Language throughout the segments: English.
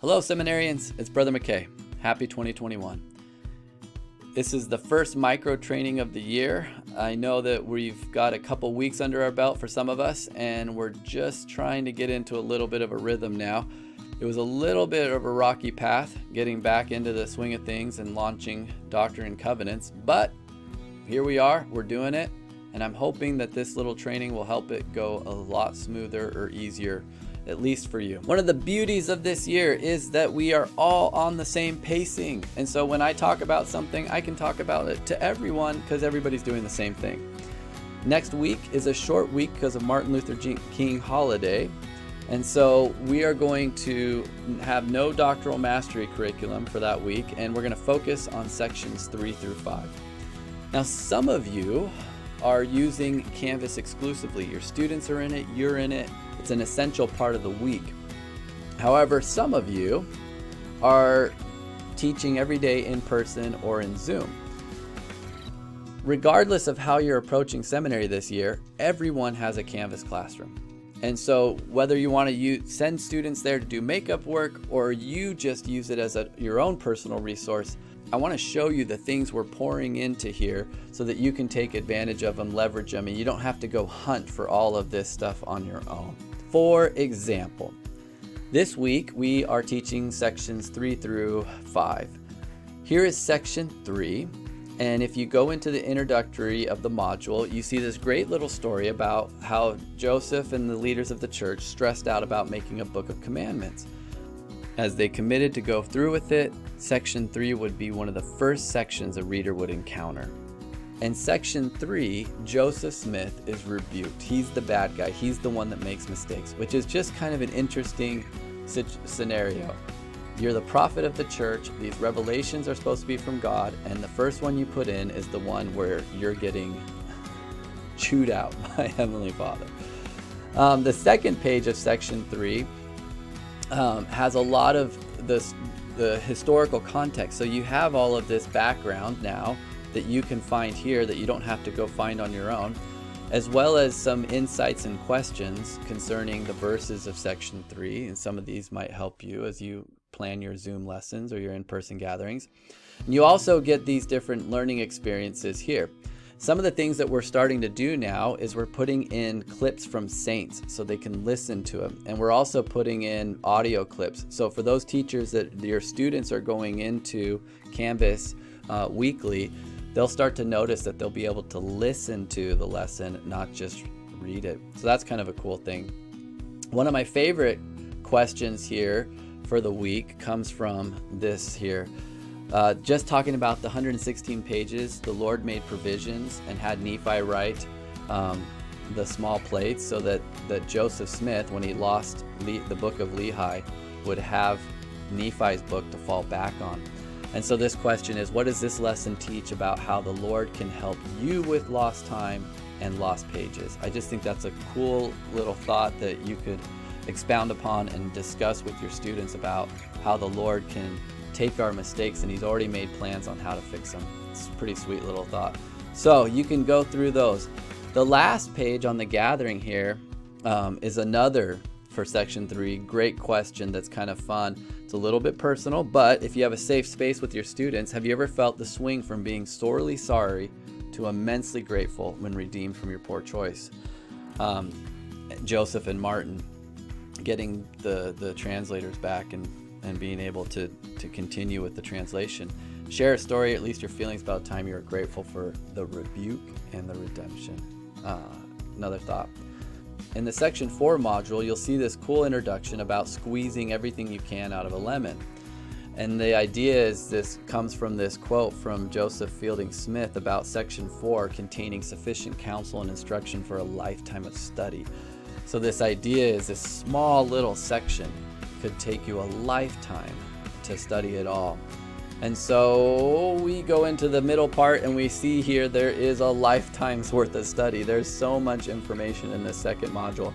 Hello, seminarians. It's Brother McKay. Happy 2021. This is the first micro training of the year. I know that we've got a couple weeks under our belt for some of us, and we're just trying to get into a little bit of a rhythm now. It was a little bit of a rocky path getting back into the swing of things and launching Doctrine and Covenants, but here we are, we're doing it, and I'm hoping that this little training will help it go a lot smoother or easier, at least for you. One of the beauties of this year is that we are all on the same pacing. And so when I talk about something, I can talk about it to everyone because everybody's doing the same thing. Next week is a short week because of Martin Luther King holiday. And so we are going to have no doctoral mastery curriculum for that week, and we're going to focus on sections 3 through 5. Now, some of you are using Canvas exclusively. Your students are in it, you're in it. It's an essential part of the week. However, some of you are teaching every day in person or in Zoom. Regardless of how you're approaching seminary this year, everyone has a Canvas classroom. And so whether you want to send students there to do makeup work or you just use it as your own personal resource, I want to show you the things we're pouring into here so that you can take advantage of them, leverage them, and you don't have to go hunt for all of this stuff on your own. For example, this week we are teaching sections 3 through 5. Here is section 3, and if you go into the introductory of the module, you see this great little story about how Joseph and the leaders of the church stressed out about making a book of commandments. As they committed to go through with it, section 3 would be one of the first sections a reader would encounter. In section 3, Joseph Smith is rebuked. He's the bad guy. He's the one that makes mistakes, which is just kind of an interesting scenario. You're the prophet of the church. These revelations are supposed to be from God, and the first one you put in is the one where you're getting chewed out by Heavenly Father. The second page of section 3 has a lot of the historical context. So you have all of this background now that you can find here that you don't have to go find on your own, as well as some insights and questions concerning the verses of section 3. And some of these might help you as you plan your Zoom lessons or your in-person gatherings. And you also get these different learning experiences here. Some of the things that we're starting to do now is we're putting in clips from saints so they can listen to them. And we're also putting in audio clips. So for those teachers that your students are going into Canvas weekly, they'll start to notice that they'll be able to listen to the lesson, not just read it. So that's kind of a cool thing. One of my favorite questions here for the week comes from this here. Just talking about the 116 pages, the Lord made provisions and had Nephi write the small plates so that Joseph Smith, when he lost the book of Lehi, would have Nephi's book to fall back on. And so this question is, what does this lesson teach about how the Lord can help you with lost time and lost pages? I just think that's a cool little thought that you could expound upon and discuss with your students about how the Lord can take our mistakes, and He's already made plans on how to fix them. It's a pretty sweet little thought. So you can go through those. The last page on the gathering here is another, for section 3, great question that's kind of fun. It's a little bit personal, but if you have a safe space with your students, have you ever felt the swing from being sorely sorry to immensely grateful when redeemed from your poor choice? Joseph and Martin getting the translators back and being able to continue with the translation. Share a story, at least your feelings about time you were grateful for the rebuke and the redemption. Another thought. In the section 4 module, you'll see this cool introduction about squeezing everything you can out of a lemon. And the idea is this comes from this quote from Joseph Fielding Smith about section 4 containing sufficient counsel and instruction for a lifetime of study. So this idea is this small little section could take you a lifetime to study it all. And so we go into the middle part and we see here there is a lifetime's worth of study. There's so much information in this second module.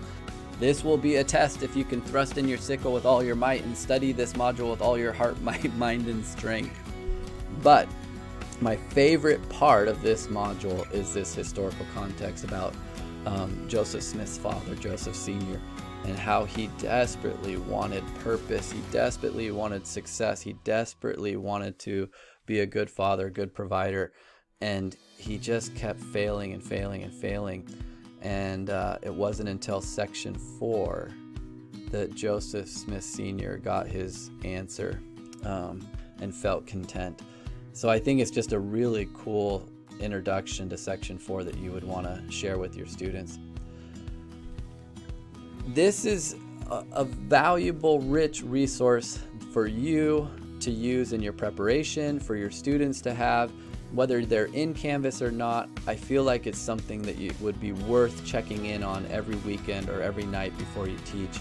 This will be a test if you can thrust in your sickle with all your might and study this module with all your heart, might, mind, and strength. But my favorite part of this module is this historical context about Joseph Smith's father, Joseph Sr., and how he desperately wanted purpose. He desperately wanted success. He desperately wanted to be a good father, good provider. And he just kept failing and failing and failing. And it wasn't until section 4 that Joseph Smith Sr. got his answer and felt content. So I think it's just a really cool introduction to section 4 that you would want to share with your students. This is a valuable, rich resource for you to use in your preparation, for your students to have, whether they're in Canvas or not. I feel like it's something that would be worth checking in on every weekend or every night before you teach,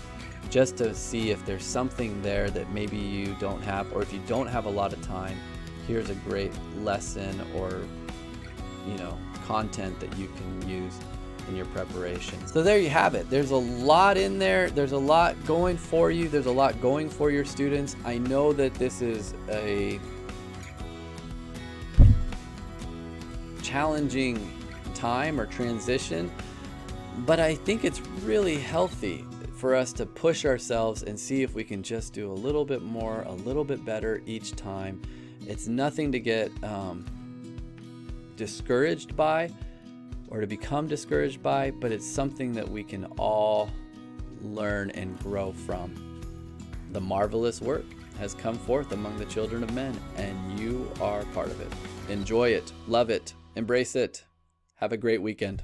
just to see if there's something there that maybe you don't have, or if you don't have a lot of time, here's a great lesson or content that you can use in your preparation. So there you have it. There's a lot in there. There's a lot going for you. There's a lot going for your students. I know that this is a challenging time or transition, but I think it's really healthy for us to push ourselves and see if we can just do a little bit more, a little bit better each time. It's nothing to get discouraged by or to become discouraged by, but it's something that we can all learn and grow from. The marvelous work has come forth among the children of men, and you are part of it. Enjoy it, love it, embrace it. Have a great weekend.